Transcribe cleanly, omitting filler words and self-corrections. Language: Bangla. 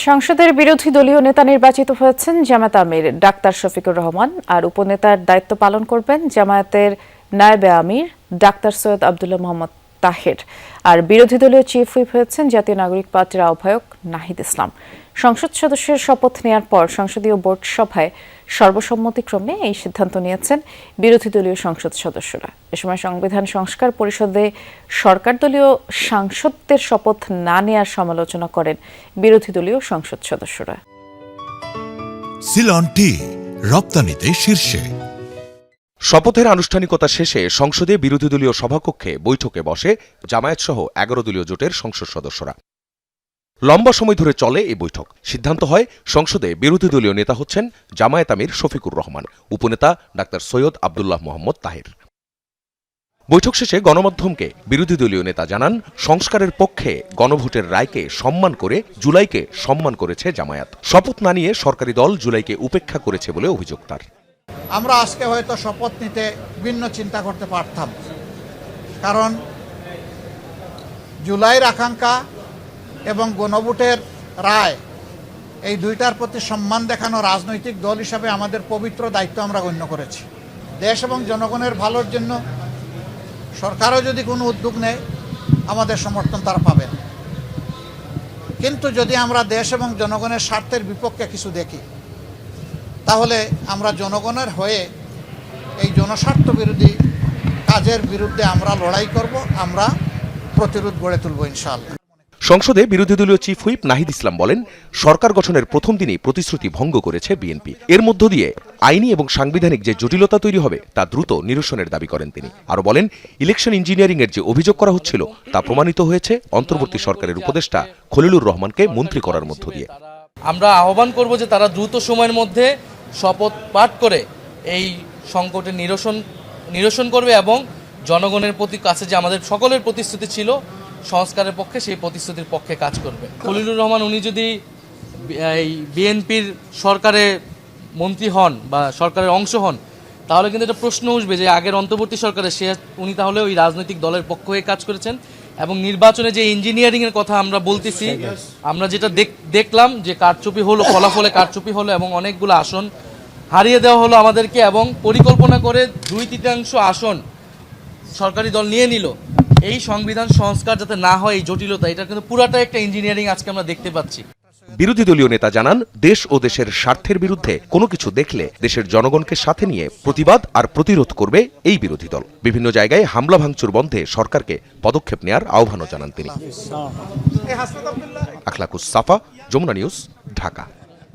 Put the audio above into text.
সংসদের বিরোধী দলীয় নেতা নির্বাচিত হয়েছেন জামায়াত আমির ডাক্তার শফিকুর রহমান, আর উপনেতার দায়িত্ব পালন করবেন জামায়াতের নায়েবে আমির ডাক্তার সৈয়দ আব্দুল্লাহ মোহাম্মদ তাহের। আর বিরোধী দলীয় চিফ হুইপ হয়েছেন জাতীয় নাগরিক পার্টির আহ্বায়ক নাহিদ ইসলাম। সংসদ সদস্যের শপথ নেওয়ার পর সংসদীয় বোর্ড সভায় সর্বসম্মতিক্রমে এই সিদ্ধান্ত নিয়েছেন বিরোধী দলীয় সংসদ সদস্যরা। এ সময় সংবিধান সংস্কার পরিষদে সরকার দলীয় সাংসদদের শপথ না নেওয়ার সমালোচনা করেন বিরোধী দলীয় সংসদ সদস্যরা। সিলন টি রপ্তানিতে শীর্ষে। শপথের আনুষ্ঠানিকতা শেষে সংসদে বিরোধী দলীয় সভাকক্ষে বৈঠকে বসে জামায়াত সহ 11 দলীয় জোটের সংসদ সদস্যরা। লম্বা সময় ধরে চলে এই বৈঠক। সিদ্ধান্ত হয় সংসদে বিরোধী দলীয় নেতা হচ্ছেন জামায়াত আমির শফিকুর রহমান, উপনেতা ডাক্তার সৈয়দ আব্দুল্লাহ মোহাম্মদ তাহের। বৈঠক শেষে গণমাধ্যমকে বিরোধী দলীয় নেতা জানান, সংস্কারের পক্ষে গণভোটের রায়কে সম্মান করে জুলাইকে সম্মান করেছে জামায়াত। শপথ না নিয়ে সরকারি দল জুলাইকে উপেক্ষা করেছে বলে অভিযোগ তার। আমরা আজকে হয়তো শপথ নিতে ভিন্ন চিন্তা করতে পারতাম, কারণ জুলাইয়ের আকাঙ্ক্ষা এবং গণভোটের রায় এই দুইটার প্রতি সম্মান দেখানো রাজনৈতিক দল হিসাবে আমাদের পবিত্র দায়িত্ব আমরা গণ্য করেছি। দেশ এবং জনগণের ভালোর জন্য সরকারও যদি কোনো উদ্যোগ নেয় আমাদের সমর্থন তারা পাবেন, কিন্তু যদি আমরা দেশ এবং জনগণের স্বার্থের বিপক্ষে কিছু দেখি তাহলে আমরা জনগণের হয়ে এই জনস্বার্থ বিরোধী কাজের বিরুদ্ধে আমরা লড়াই করব, আমরা প্রতিরোধ গড়ে তুলব ইনশাআল্লাহ। সংসদে বিরোধী দলীয় চিফ হুইপ নাহিদ ইসলাম বলেন, সরকার গঠনের প্রথম দিনই প্রতিশ্রুতি ভঙ্গ করেছে বিএনপি। এর মধ্য দিয়ে আইনি এবং সাংবিধানিক যে জটিলতা তৈরি হবে তা দ্রুত নিরসনের দাবি করেন তিনি। আরও বলেন, ইলেকশন ইঞ্জিনিয়ারিং এর যে অভিযোগ করা হচ্ছিল তা প্রমাণিত হয়েছে অন্তর্বর্তী সরকারের উপদেষ্টা খলিলুর রহমানকে মন্ত্রী করার মধ্য দিয়ে। আমরা আহ্বান করব যে তারা দ্রুত সময়ের মধ্যে শপথ পাঠ করে এই সংকটের নিরসন করবে এবং জনগণের প্রতি কাছে যে আমাদের সকলের প্রতিশ্রুতি ছিল সংস্কারের পক্ষে, সেই প্রতিশ্রুতির পক্ষে কাজ করবে। খলিলুর রহমান উনি যদি এই বিএনপির সরকারে মন্ত্রী হন বা সরকারের অংশ হন, তাহলে কিন্তু একটা প্রশ্ন উঠবে যে আগের অন্তর্বর্তী সরকারে উনি তাহলে ওই রাজনৈতিক দলের পক্ষ হয়ে কাজ করেছেন। এবং নির্বাচনে যে ইঞ্জিনিয়ারিং এর কথা আমরা বলতেছি, আমরা যেটা দেখলাম যে কারচুপি হলো, ফলাফলে কারচুপি হলো এবং অনেকগুলো আসন হারিয়ে দেওয়া হলো আমাদেরকে, এবং পরিকল্পনা করে 2/3 আসন সরকারি দল নিয়ে নিল। এই সংবিধান সংস্কার যাতে না হয়, এই জটিলতা, এটা কিন্তু পুরাটা একটা ইঞ্জিনিয়ারিং আজকে আমরা দেখতে পাচ্ছি। বিরোধী দলীয় নেতা জানান, দেশ ও দেশের স্বার্থের বিরুদ্ধে কোনো কিছু দেখলে দেশের জনগণকে সাথে নিয়ে প্রতিবাদ আর প্রতিরোধ করবে এই বিরোধী দল। বিভিন্ন জায়গায় হামলা ভাঙচুর বন্ধে সরকারকে পদক্ষেপ নেওয়ার আহ্বানও জানান তিনি। আখলাকুস সাফা, যমুনা নিউজ, ঢাকা।